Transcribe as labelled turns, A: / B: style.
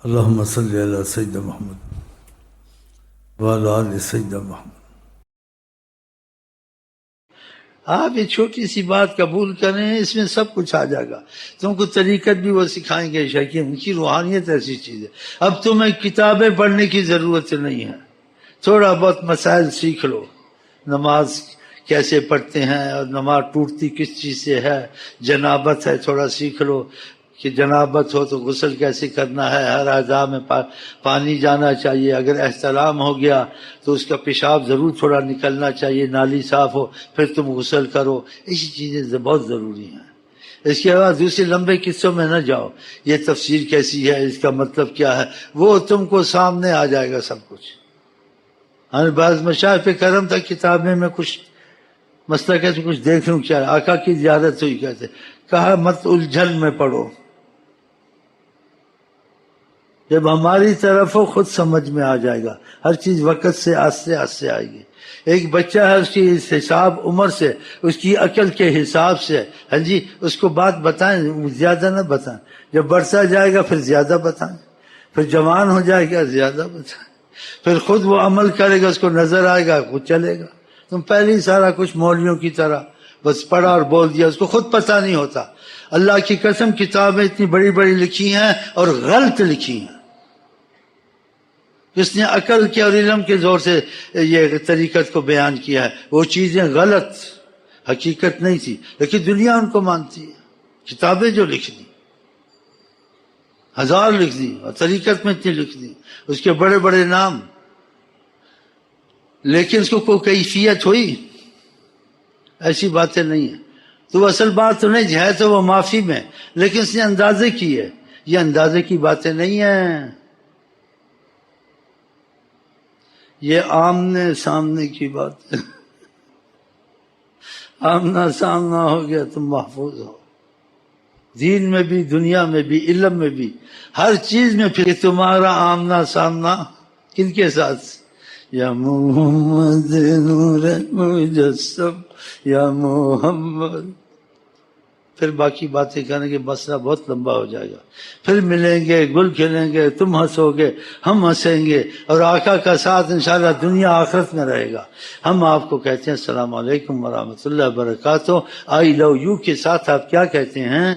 A: اللہم صلی علی سیدنا محمد وعلی آل سیدنا محمد۔ آپ یہ چھوٹی سی بات قبول کریں، اس میں سب کچھ آ جائے گا۔ تم کو طریقت بھی وہ سکھائیں گے، شیخین ان کی روحانیت ایسی چیز ہے۔ اب تمہیں کتابیں پڑھنے کی ضرورت نہیں ہے، تھوڑا بہت مسائل سیکھ لو، نماز کیسے پڑھتے ہیں اور نماز ٹوٹتی کس چیز سے ہے، جنابت ہے تھوڑا سیکھ لو کہ جنابت ہو تو غسل کیسے کرنا ہے، ہر اعضاء میں پانی جانا چاہیے، اگر احتلام ہو گیا تو اس کا پیشاب ضرور تھوڑا نکلنا چاہیے، نالی صاف ہو پھر تم غسل کرو۔ ایسی چیزیں بہت ضروری ہیں۔ اس کے بعد دوسرے لمبے قصوں میں نہ جاؤ، یہ تفسیر کیسی ہے، اس کا مطلب کیا ہے، وہ تم کو سامنے آ جائے گا سب کچھ۔ ہمیں بعض مشائخ پہ کرم تھا، کتابیں میں کچھ مسئلہ کیسے کچھ دیکھ لوں کیا، آقا کی زیارت ہوئی کہتے، کہا مت الجھن میں پڑھو، جب ہماری طرف ہو خود سمجھ میں آ جائے گا، ہر چیز وقت سے آہستہ آہستہ آئے گی۔ ایک بچہ ہے، اس کی حساب عمر سے، اس کی عقل کے حساب سے، ہاں جی اس کو بات بتائیں، زیادہ نہ بتائیں، جب بڑھتا جائے گا پھر زیادہ بتائیں، پھر جوان ہو جائے گا زیادہ بتائیں، پھر خود وہ عمل کرے گا، اس کو نظر آئے گا خود چلے گا۔ تم پہلے ہی سارا کچھ مولویوں کی طرح بس پڑھا اور بول دیا، اس کو خود پتہ نہیں ہوتا۔ اللہ کی قسم کتابیں اتنی بڑی بڑی لکھی ہیں اور غلط لکھی ہیں، جس نے عقل کے اور علم کے زور سے یہ طریقت کو بیان کیا ہے، وہ چیزیں غلط حقیقت نہیں تھی، لیکن دنیا ان کو مانتی ہے۔ کتابیں جو لکھ دی، ہزار لکھ دی، اور طریقت میں اتنی لکھ دی، اس کے بڑے بڑے نام، لیکن اس کو کوئی کیفیت ہوئی؟ ایسی باتیں نہیں ہیں۔ تو اصل بات تو نہیں ہے، تو وہ معافی میں، لیکن اس نے اندازے کی ہے، یہ اندازے کی باتیں نہیں ہیں، یہ آمنے سامنے کی بات ہے۔ آمنا سامنا ہو گیا تم محفوظ ہو، دین میں بھی، دنیا میں بھی، علم میں بھی، ہر چیز میں۔ پھر تمہارا آمنا سامنا کن کے ساتھ؟ یا محمد نور مجسم یا محمد، پھر باقی باتیں کرنے کے مسئلہ بہت لمبا ہو جائے گا۔ پھر ملیں گے، گل کھلیں گے، تم ہنسو گے، ہم ہنسیں گے، اور آقا کا ساتھ انشاءاللہ دنیا آخرت میں رہے گا۔ ہم آپ کو کہتے ہیں السلام علیکم ورحمۃ اللہ وبرکاتہ۔ آئی لو یو کے ساتھ آپ کیا کہتے ہیں؟